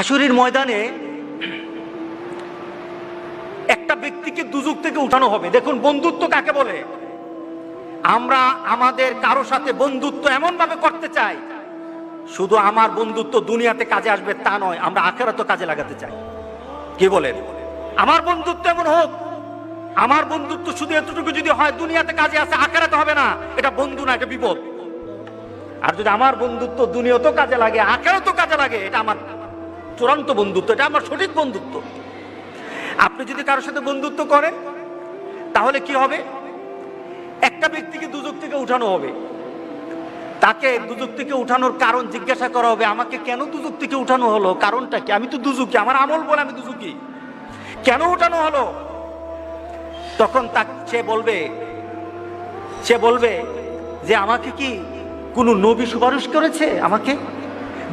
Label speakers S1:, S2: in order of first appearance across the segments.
S1: হাসুরের ময়দানে একটা ব্যক্তিকে দুজক থেকে উঠানো হবে। দেখুন বন্ধুত্ব কাকে বলে। আমরা আমাদের কারো সাথে বন্ধুত্ব এমন ভাবে করতে চাই, শুধু আমার বন্ধুত্ব দুনিয়াতে কাজে আসবে তা নয়, আমরা আখিরাতেও কাজে লাগাতে চাই। কি বলেন? আমার বন্ধুত্ব এমন হোক, আমার বন্ধুত্ব শুধু এতটুকু যদি হয় দুনিয়াতে কাজে আসে, আখিরাতে হবে না, এটা বন্ধু না, এটা বিপদ। আর যদি আমার বন্ধুত্ব দুনিয়াতেও কাজে লাগে, আখিরাতেও কাজে লাগে, এটা আমার চূড়ান্ত বন্ধুত্ব, এটা আমার সঠিক বন্ধুত্ব। আপনি যদি কারোর সাথে বন্ধুত্ব করেন তাহলে কি হবে? একটা ব্যক্তিকে দুজক থেকে উঠানো হবে, তাকে দুজক থেকে উঠানোর কারণ জিজ্ঞাসা করা হবে, আমাকে কেন দুজক থেকে উঠানো হলো, কারণটা কি? আমি তো দুজকি, আমার আমল বলে আমি দুজকি, কেন উঠানো হলো? তখন সে বলবে যে আমাকে কি কোন নবী সুপারিশ করেছে? আমাকে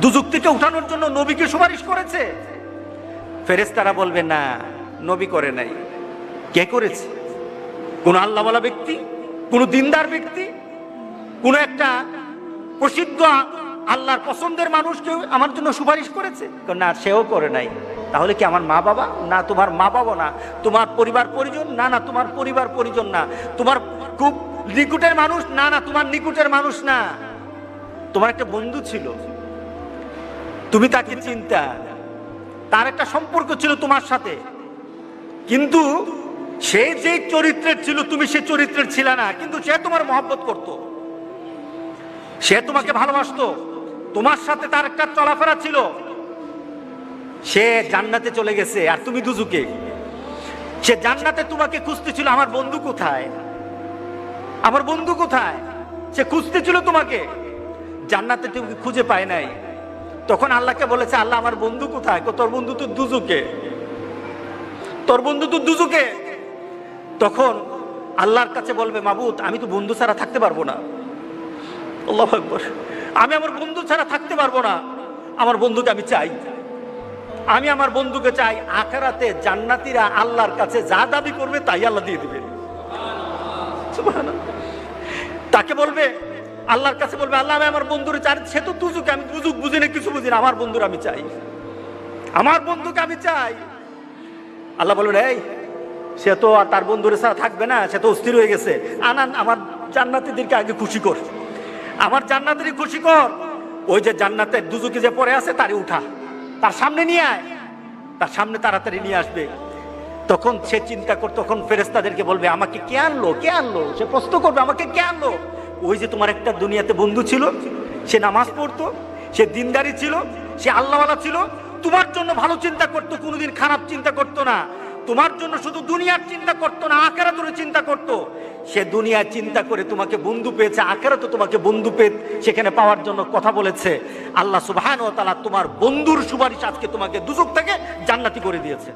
S1: দুজক থেকে উঠানোর জন্য নবীকে সুপারিশ করেছে? ফেরেশতারা বলবে না, নবী করে নাই। কে করেছে? কোন আল্লাহওয়ালা ব্যক্তি, কোন দিনদার ব্যক্তি, কোন একটা প্রসিদ্ধ আল্লাহর পছন্দের মানুষ কেউ আমার জন্য সুপারিশ করেছে? না, সেও করে নাই। তাহলে কি আমার মা বাবা? না, তোমার মা বাবা না। তোমার পরিবার পরিজন? না, না, তোমার পরিবার পরিজন না। তোমার খুব নিকটের মানুষ? না, না, তোমার নিকটের মানুষ না। তোমার একটা বন্ধু ছিল, তুমি তাকে চিন্তা, তার একটা সম্পর্ক ছিল তোমার সাথে, কিন্তু সে যে চরিত্রের ছিল তুমি সে চরিত্রের ছিল না, কিন্তু সে তোমার মহব্বত করত, সে তোমাকে ভালোবাসতো, তোমার সাথে তার একটা চলাফেরা ছিল। সে জান্নাতে চলে গেছে আর তুমি দুজকে। সে জান্নাতে তোমাকে খুঁজতেছিল, আমার বন্ধু কোথায়, আমার বন্ধু কোথায়, সে খুঁজতেছিল তোমাকে, জান্নাতে তুমি খুঁজে পায় নাই। তখন আল্লাহকে বলেছে, আল্লাহ আমার বন্ধু কোথায়? তোর বন্ধু তো দুজকে, তোর বন্ধু তো দুজকে। তখন আল্লাহর কাছে বলবে, মাবুদ আমি তো বন্ধু ছাড়া থাকতে পারবো না। আল্লাহু আকবার, আমি আমার বন্ধু ছাড়া থাকতে পারবো না, আমার বন্ধুকে আমি চাই, আমি আমার বন্ধুকে চাই। আখিরাতে জান্নাতীরা আল্লাহর কাছে যা দাবি করবে তাই আল্লাহ দিয়ে দিবেন। সুবহানাল্লাহ। তাকে বলবে, আল্লাহর কাছে বলবে, আল্লাহ আমি আমার বন্ধুরে চাই, সে তো দুজকে, আমি দুজক বুঝি না, কিছু বুঝি না, আমার বন্ধুর আমি চাই, আমার বন্ধুকে আমি চাই। আল্লাহ বলবেন, এই সে তো আর তার বন্ধুরে ছাড়া থাকবে না, সে তো অস্থির হয়ে গেছে, আনান আমার জান্নাতীদেরকে আগে খুশি কর, আমার জান্নাতীদের খুশি কর। ওই যে জান্নাতের দুজকে যে পড়ে আছে তারে উঠা, তার সামনে নিয়ে আয়, তার সামনে তাড়াতাড়ি নিয়ে আসবে। তখন সে চিন্তা কর, তখন ফেরেশতাদেরকে বলবে, আমাকে কে আনলো, কে আনলো? সে প্রশ্ন করবে, আমাকে কে আনলো? ওই যে তোমার একটা দুনিয়াতে বন্ধু ছিল, সে নামাজ পড়তো, সে দিনদারি ছিল, সে আল্লাহওয়ালা ছিল, তোমার জন্য ভালো চিন্তা করতো, কোনোদিন খারাপ চিন্তা করতো না, তোমার জন্য শুধু দুনিয়ার চিন্তা করতো না, আখিরাতের চিন্তা করতো। সে দুনিয়ার চিন্তা করে তোমাকে বন্ধু পেয়েছে, আখিরাতে তোমাকে বন্ধু পেয়ে সেখানে পাওয়ার জন্য কথা বলেছে। আল্লাহ সুবহানাহু ওয়া তাআলা তোমার বন্ধুর সুপারিশ আজকে তোমাকে দুজক থেকে জান্নাতি করে দিয়েছে।